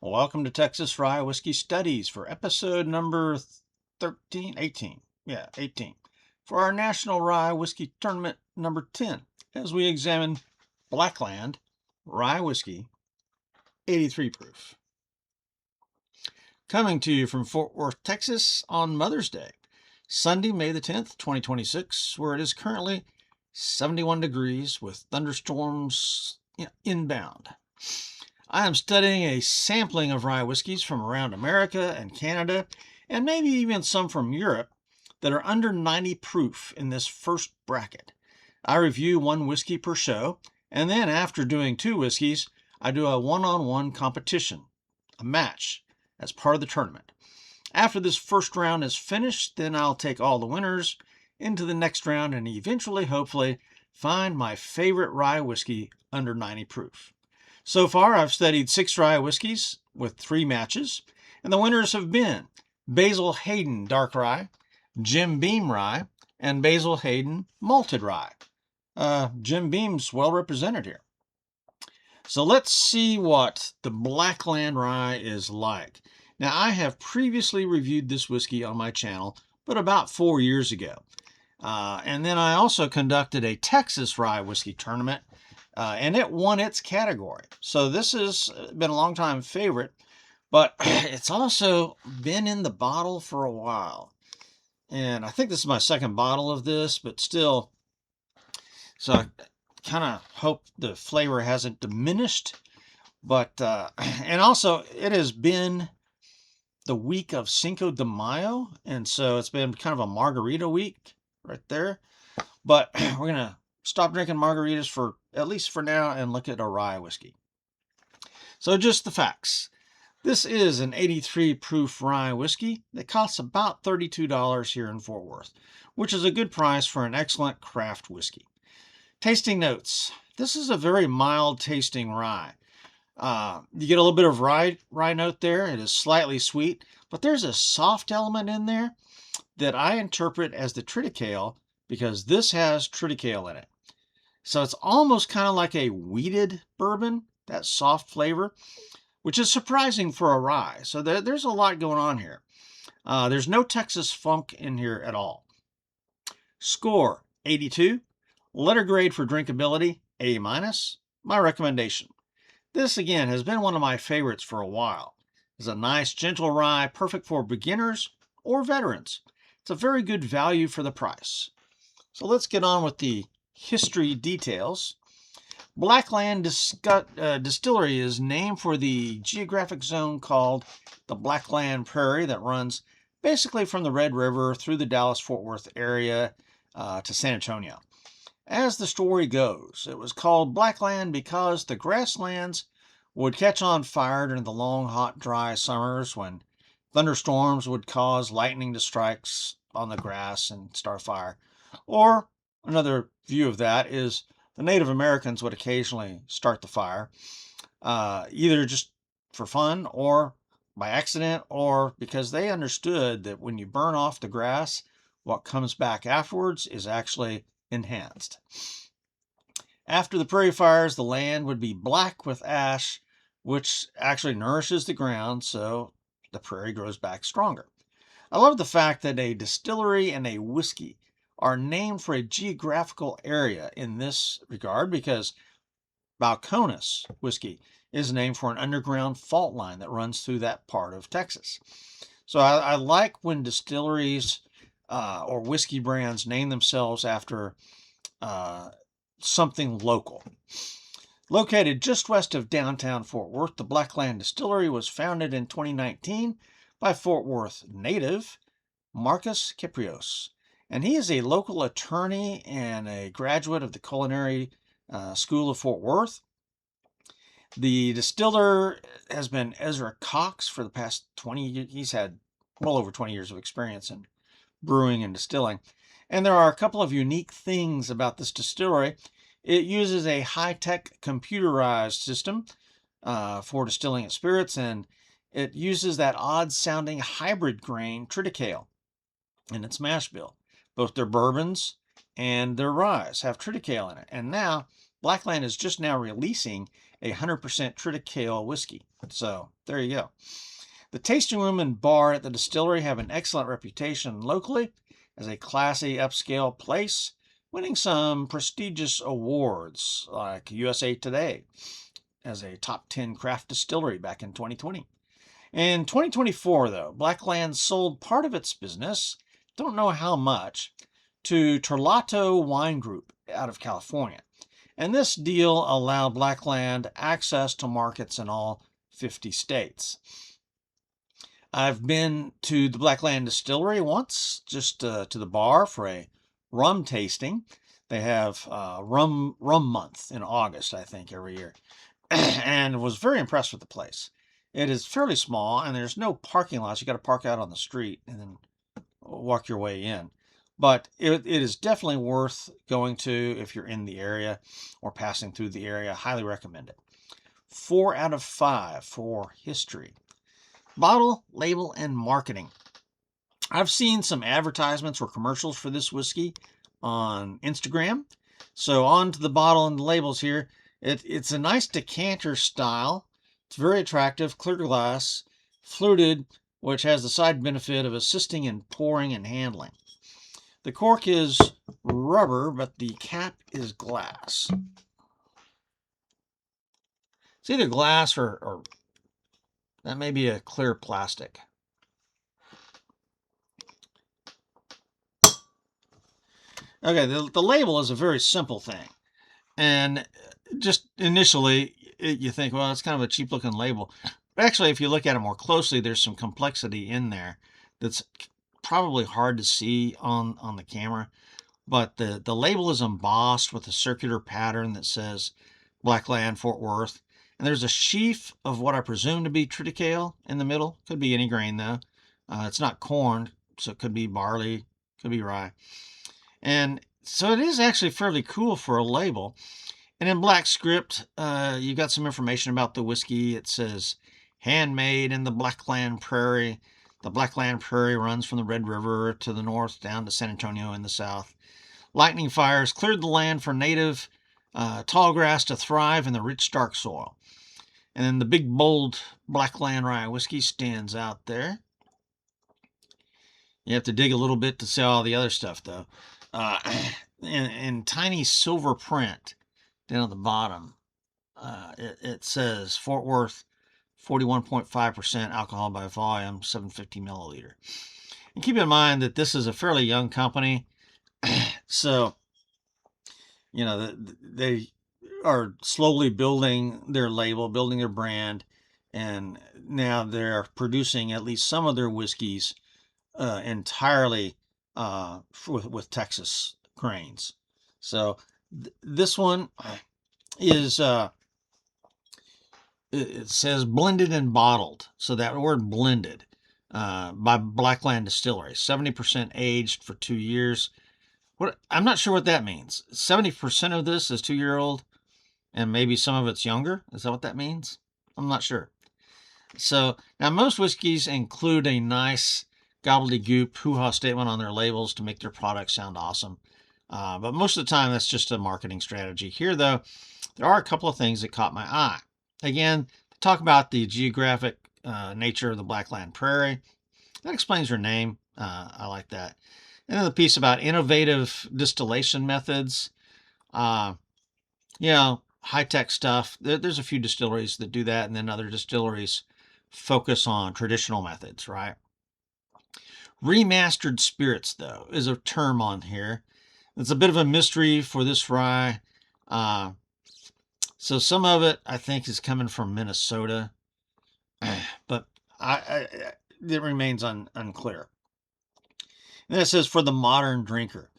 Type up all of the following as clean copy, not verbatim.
Welcome to Texas Rye Whiskey Studies for episode number 18. Yeah, 18. For our National Rye Whiskey Tournament number 10, as we examine Blackland Rye Whiskey 83 proof. Coming to you from Fort Worth, Texas on Mother's Day, Sunday, May the 10th, 2026, where it is currently 71 degrees with thunderstorms inbound. I am studying a sampling of rye whiskeys from around America and Canada, and maybe even some from Europe, that are under 90 proof in this first bracket. I review one whiskey per show, and then after doing two whiskeys, I do a one-on-one competition, a match, as part of the tournament. After this first round is finished, then I'll take all the winners into the next round and eventually, hopefully, find my favorite rye whiskey under 90 proof. So far, I've studied 6 rye whiskeys with 3 matches, and the winners have been Basil Hayden Dark Rye, Jim Beam Rye, and Basil Hayden Malted Rye. Jim Beam's well represented here. So let's see what the Blackland Rye is like. Now, I have previously reviewed this whiskey on my channel, but about 4 years ago. And then I also conducted a Texas Rye Whiskey Tournament, and it won its category. So this has been a long-time favorite, but it's also been in the bottle for a while. And I think this is my second bottle of this, but still, so I kind of hope the flavor hasn't diminished. But, and also, it has been the week of Cinco de Mayo, and so it's been kind of a margarita week right there. But we're going to stop drinking margaritas for at least for now and look at a rye whiskey. So just the facts. This is an 83 proof rye whiskey that costs about $32 here in Fort Worth, which is a good price for an excellent craft whiskey. Tasting notes. This is a very mild tasting rye. You get a little bit of rye note there. It is slightly sweet, but there's a soft element in there that I interpret as the Triticale, because this has Triticale in it. So it's almost kind of like a wheated bourbon, that soft flavor, which is surprising for a rye. So there's a lot going on here. There's no Texas funk in here at all. Score, 82. Letter grade for drinkability, A-. My recommendation. This, again, has been one of my favorites for a while. It's a nice, gentle rye, perfect for beginners or veterans. It's a very good value for the price. So let's get on with the history details. Blackland Distillery is named for the geographic zone called the Blackland Prairie that runs basically from the Red River through the Dallas-Fort Worth area to San Antonio. As the story goes, it was called Blackland because the grasslands would catch on fire during the long, hot, dry summers when thunderstorms would cause lightning to strike on the grass and start a fire. Or another view of that is the Native Americans would occasionally start the fire, either just for fun or by accident, or because they understood that when you burn off the grass, what comes back afterwards is actually enhanced. After the prairie fires, the land would be black with ash, which actually nourishes the ground, so the prairie grows back stronger. I love the fact that a distillery and a whiskey are named for a geographical area in this regard, because Balcones whiskey is named for an underground fault line that runs through that part of Texas. So I like when distilleries or whiskey brands name themselves after something local. Located just west of downtown Fort Worth, the Blackland Distillery was founded in 2019 by Fort Worth native Marcus Kiprios. And he is a local attorney and a graduate of the Culinary School of Fort Worth. The distiller has been Ezra Cox for the past 20 years. He's had well over 20 years of experience in brewing and distilling. And there are a couple of unique things about this distillery. It uses a high-tech computerized system for distilling its spirits, and it uses that odd-sounding hybrid grain Triticale in its mash bill. Both their bourbons and their ryes have Triticale in it. And now, Blackland is just now releasing a 100% Triticale whiskey. So there you go. The tasting room and bar at the distillery have an excellent reputation locally as a classy upscale place, winning some prestigious awards like USA Today as a top 10 craft distillery back in 2020. In 2024, though, Blackland sold part of its business, don't know how much, to Terlato Wine Group out of California. And this deal allowed Blackland access to markets in all 50 states. I've been to the Blackland Distillery once, just to the bar for a rum tasting. They have rum month in August, I think, every year, and was very impressed with the place. It is fairly small, and there's no parking lots. You got to park out on the street and then walk your way in. But it is definitely worth going to if you're in the area or passing through the area. Highly recommend it. 4 out of 5 for history. Bottle, label, and marketing. I've seen some advertisements or commercials for this whiskey on Instagram. So on to the bottle and the labels here. It's a nice decanter style. It's very attractive, clear glass, fluted, which has the side benefit of assisting in pouring and handling. The cork is rubber, but the cap is glass. It's either glass or that may be a clear plastic. Okay, the label is a very simple thing. And just initially, you think, well, it's kind of a cheap-looking label. But actually, if you look at it more closely, there's some complexity in there that's probably hard to see on the camera. But the label is embossed with a circular pattern that says Blackland, Fort Worth. And there's a sheaf of what I presume to be triticale in the middle. Could be any grain, though. It's not corn, so it could be barley, could be rye. And so it is actually fairly cool for a label. And in black script, you've got some information about the whiskey. It says, handmade in the Blackland Prairie. The Blackland Prairie runs from the Red River to the north down to San Antonio in the south. Lightning fires cleared the land for native tall grass to thrive in the rich, dark soil. And then the big, bold Blackland Rye whiskey stands out there. You have to dig a little bit to see all the other stuff, though. In tiny silver print down at the bottom, it says Fort Worth, 41.5% alcohol by volume, 750 milliliter. And keep in mind that this is a fairly young company, so they are slowly building their label, building their brand, and now they're producing at least some of their whiskeys entirely with Texas grains. So this one is it says blended and bottled. So that word blended by Blackland Distillery, 70% aged for 2 years. I'm not sure what that means. 70% of this is 2-year-old, and maybe some of it's younger. Is that what that means? I'm not sure. So now most whiskeys include a nice gobbledygook hoo-ha statement on their labels to make their products sound awesome. But most of the time, that's just a marketing strategy. Here, though, there are a couple of things that caught my eye. Again, talk about the geographic nature of the Blackland Prairie. That explains her name. I like that. And then the piece about innovative distillation methods. High-tech stuff. There's a few distilleries that do that, and then other distilleries focus on traditional methods, right? Remastered spirits, though, is a term on here. It's a bit of a mystery for this rye. So some of it, I think, is coming from Minnesota, but it remains unclear. And then it says for the modern drinker.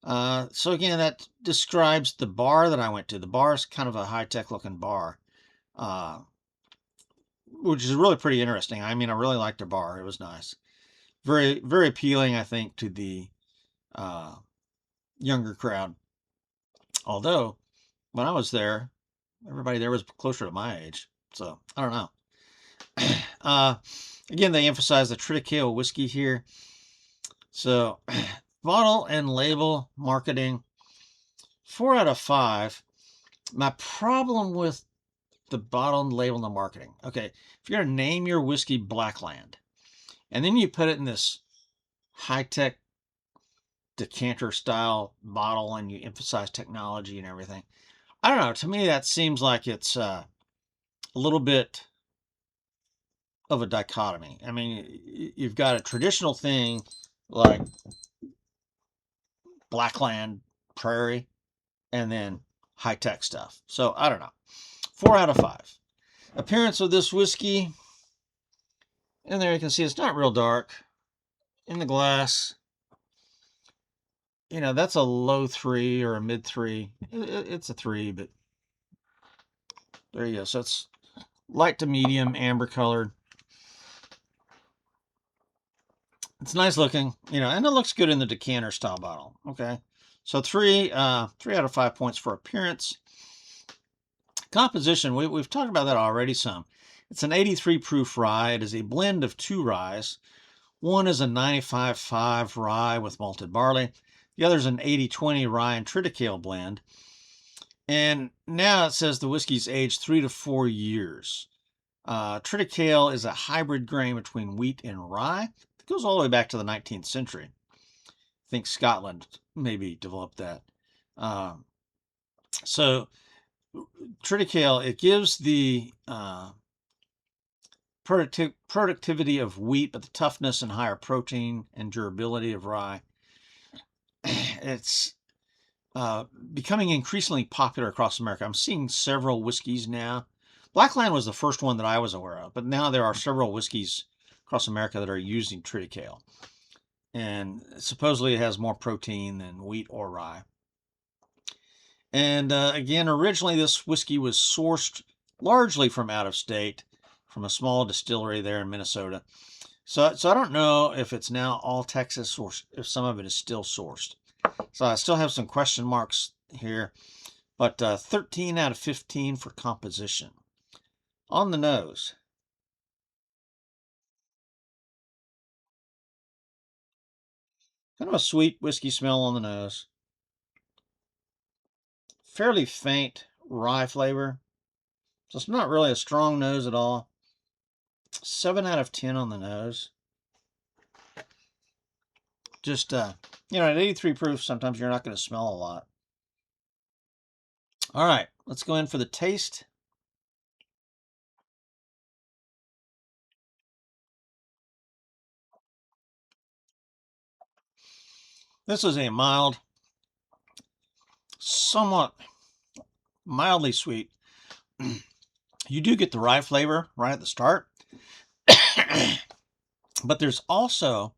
So again, that describes the bar that I went to. The bar is kind of a high-tech looking bar, which is really pretty interesting. I mean, I really liked the bar. It was nice. Very, very appealing, I think, to the younger crowd. Although, when I was there, everybody there was closer to my age. So, I don't know. Again, they emphasize the Triticale whiskey here. So, bottle and label marketing, 4 out of 5. My problem with the bottle and label and the marketing. Okay, if you're going to name your whiskey Blackland, and then you put it in this high-tech decanter style bottle and you emphasize technology and everything, I don't know. To me, that seems like it's a little bit of a dichotomy. I mean, you've got a traditional thing like Blackland Prairie and then high-tech stuff. So I don't know. 4 out of 5. Appearance of this whiskey, and there you can see it's not real dark. In the glass, that's a low 3 or a mid 3. It's a 3, but there you go. So it's light to medium, amber colored. It's nice looking, and it looks good in the decanter style bottle. Okay, so 3 out of 5 points for appearance. Composition, we've talked about that already some. It's an 83 proof rye. It is a blend of 2 ryes. One is a 95.5 rye with malted barley. The other is an 80-20 rye and Triticale blend. And now it says the whiskey's aged 3 to 4 years. Triticale is a hybrid grain between wheat and rye. It goes all the way back to the 19th century. I think Scotland maybe developed that. So Triticale, it gives the productivity of wheat, but the toughness and higher protein and durability of rye. It's becoming increasingly popular across America. I'm seeing several whiskeys now. Blackland was the first one that I was aware of, but now there are several whiskeys across America that are using Triticale. And supposedly it has more protein than wheat or rye. And again, originally this whiskey was sourced largely from out of state, from a small distillery there in Minnesota. So I don't know if it's now all Texas or if some of it is still sourced. So I still have some question marks here, but 13 out of 15 for composition. On the nose, kind of a sweet whiskey smell on the nose. Fairly faint rye flavor. So it's not really a strong nose at all. 7 out of 10 on the nose. Just, at 83 proof, sometimes you're not going to smell a lot. All right, let's go in for the taste. This is a mild, somewhat mildly sweet. You do get the rye flavor right at the start, but there's also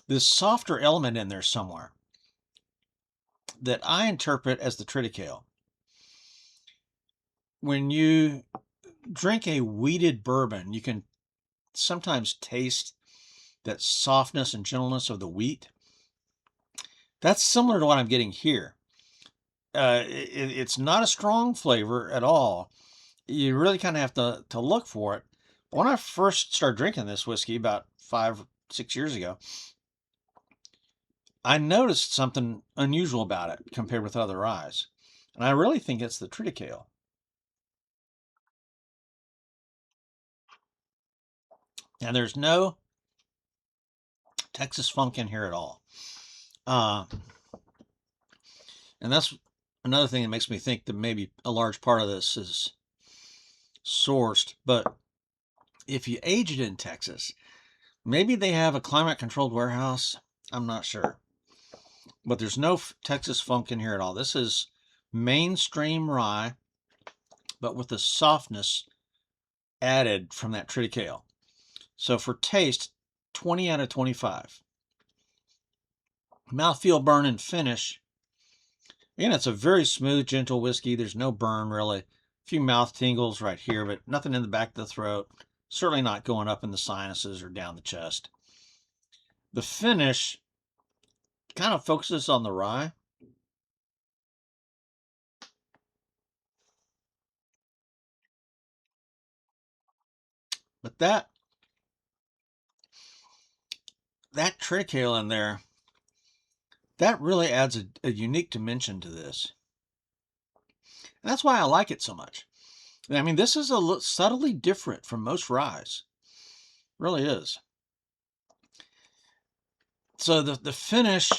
this softer element in there somewhere that I interpret as the Triticale. When you drink a wheated bourbon, you can sometimes taste that softness and gentleness of the wheat. That's similar to what I'm getting here. It's not a strong flavor at all. You really kind of have to look for it. When I first started drinking this whiskey about 5, 6 years ago, I noticed something unusual about it compared with other ryes. And I really think it's the Triticale. And there's no Texas funk in here at all. And that's another thing that makes me think that maybe a large part of this is sourced. But if you age it in Texas, maybe they have a climate-controlled warehouse. I'm not sure. But there's no Texas funk in here at all. This is mainstream rye, but with the softness added from that Triticale. So for taste, 20 out of 25. Mouthfeel, burn, and finish. Again, it's a very smooth, gentle whiskey. There's no burn, really. A few mouth tingles right here, but nothing in the back of the throat. Certainly not going up in the sinuses or down the chest. The finish kind of focuses on the rye. But that Triticale in there, that really adds a unique dimension to this. And that's why I like it so much. I mean, this is subtly different from most ryes. Really is. So the finish,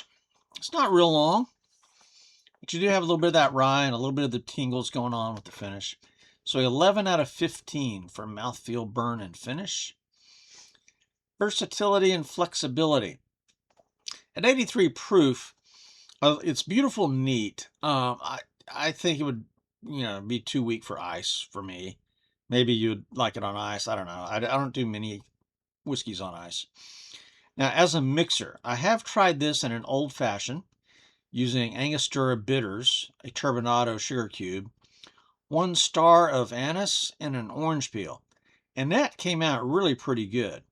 it's not real long, but you do have a little bit of that rye and a little bit of the tingles going on with the finish. So 11 out of 15 for mouthfeel, burn, and finish. Versatility and flexibility. At 83 proof, it's beautiful, neat. I think it would, be too weak for ice for me. Maybe you'd like it on ice. I don't know. I don't do many whiskeys on ice. Now, as a mixer, I have tried this in an old fashioned using Angostura bitters, a turbinado sugar cube, 1 star of anise, and an orange peel. And that came out really pretty good.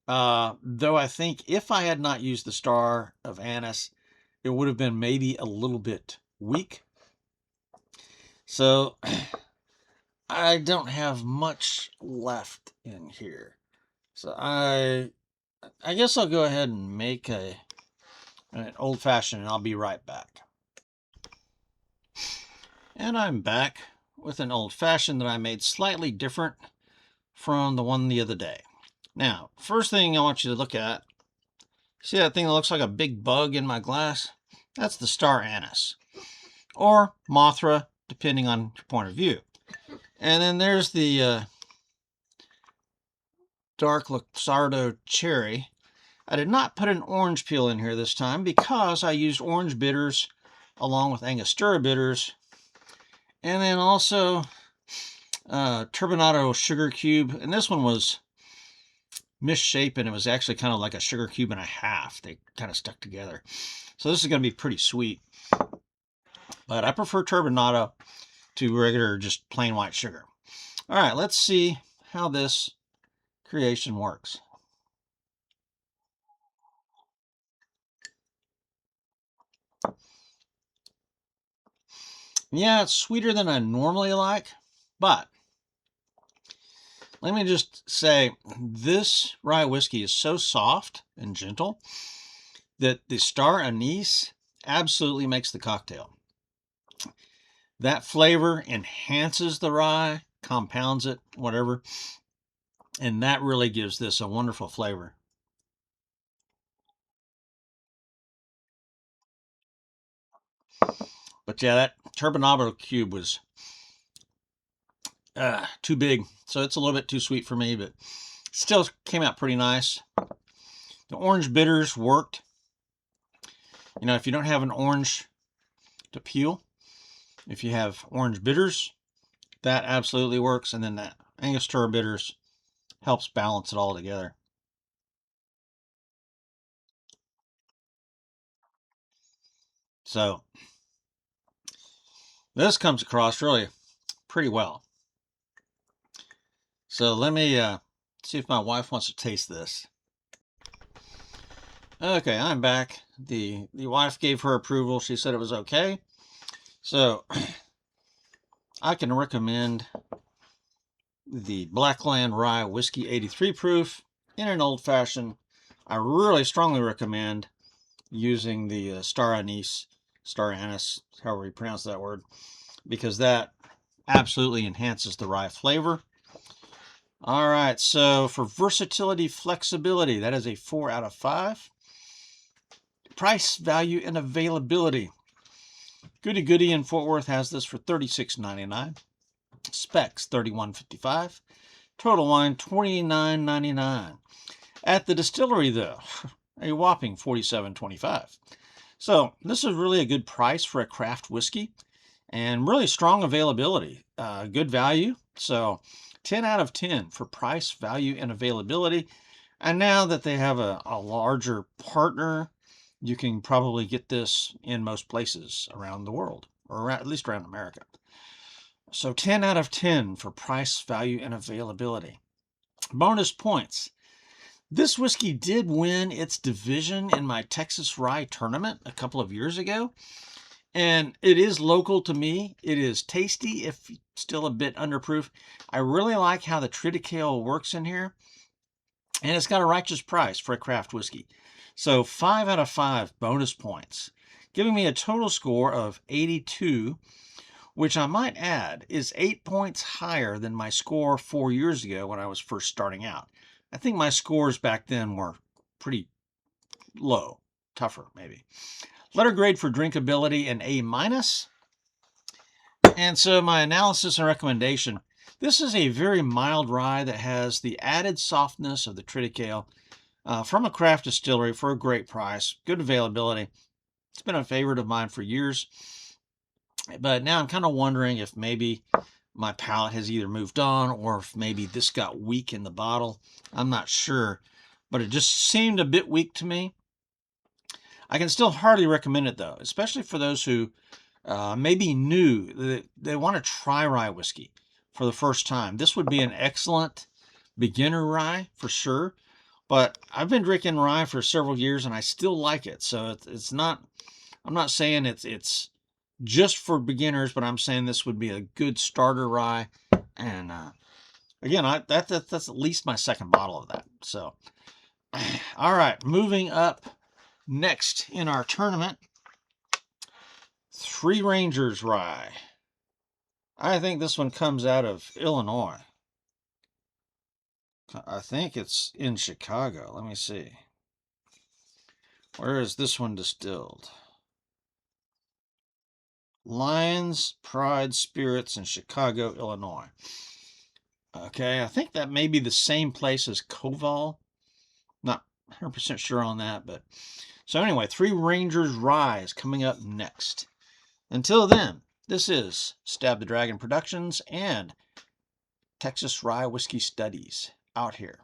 Though I think if I had not used the star of anise, it would have been maybe a little bit weak. So I don't have much left in here. So I guess I'll go ahead and make an old fashioned, and I'll be right back. And I'm back with an old fashioned that I made slightly different from the one the other day. Now, first thing I want you to look at, see that thing that looks like a big bug in my glass? That's the star anise, or Mothra, depending on your point of view. And then there's the dark Luxardo cherry. I did not put an orange peel in here this time because I used orange bitters along with Angostura bitters. And then also turbinado sugar cube. And this one was misshapen. It was actually kind of like a sugar cube and a half. They kind of stuck together. So this is going to be pretty sweet. But I prefer turbinado to regular, just plain white sugar. All right, let's see how this creation works. Yeah, it's sweeter than I normally like, but let me just say this rye whiskey is so soft and gentle that the star anise absolutely makes the cocktail. That flavor enhances the rye, compounds it, whatever, and that really gives this a wonderful flavor. But yeah, that turbinado cube was too big, so it's a little bit too sweet for me, but still came out pretty nice. The orange bitters worked. If you don't have an orange to peel, if you have orange bitters, that absolutely works. And then that Angostura bitters helps balance it all together. So this comes across really pretty well. So let me see if my wife wants to taste this. Okay, I'm back. The wife gave her approval. She said it was okay. So I can recommend the Blackland Rye Whiskey 83 proof in an old fashioned. I really strongly recommend using the star anise, however you pronounce that word, because that absolutely enhances the rye flavor. All right, so for versatility, flexibility, that is a 4 out of 5. Price, value, and availability. Goody Goody in Fort Worth has this for $36.99. Specs $31.55. Total Wine $29.99. At the distillery, though, a whopping $47.25. So this is really a good price for a craft whiskey, and really strong availability. Good value. So 10 out of 10 for price, value, and availability. And now that they have a larger partner, you can probably get this in most places around the world, or at least around America. So 10 out of 10 for price, value, and availability. Bonus points. This whiskey did win its division in my Texas Rye Tournament a couple of years ago. And it is local to me. It is tasty, if still a bit underproof. I really like how the Triticale works in here. And it's got a righteous price for a craft whiskey. So 5 out of 5 bonus points, giving me a total score of 82, which I might add is 8 points higher than my score 4 years ago when I was first starting out. I think my scores back then were pretty low, tougher maybe. Letter grade for drinkability an A-. And so my analysis and recommendation, this is a very mild rye that has the added softness of the Triticale from a craft distillery for a great price, good availability. It's been a favorite of mine for years, but now I'm kind of wondering if maybe my palate has either moved on or if maybe this got weak in the bottle. I'm not sure, but it just seemed a bit weak to me. I can still hardly recommend it though, especially for those who maybe new, they want to try rye whiskey for the first time. This would be an excellent beginner rye for sure. But I've been drinking rye for several years and I still like it. So it's not, I'm not saying it's just for beginners, but I'm saying this would be a good starter rye. And again, that's at least my second bottle of that. So, all right, moving up next in our tournament, Three Rangers Rye. I think this one comes out of Illinois. I think it's in Chicago. Let me see. Where is this one distilled? Lions Pride Spirits in Chicago, Illinois. Okay, I think that may be the same place as Koval. Not 100% sure on that, but so anyway, Three Rangers Rye is coming up next. Until then, this is Stab the Dragon Productions and Texas Rye Whiskey Studies out here.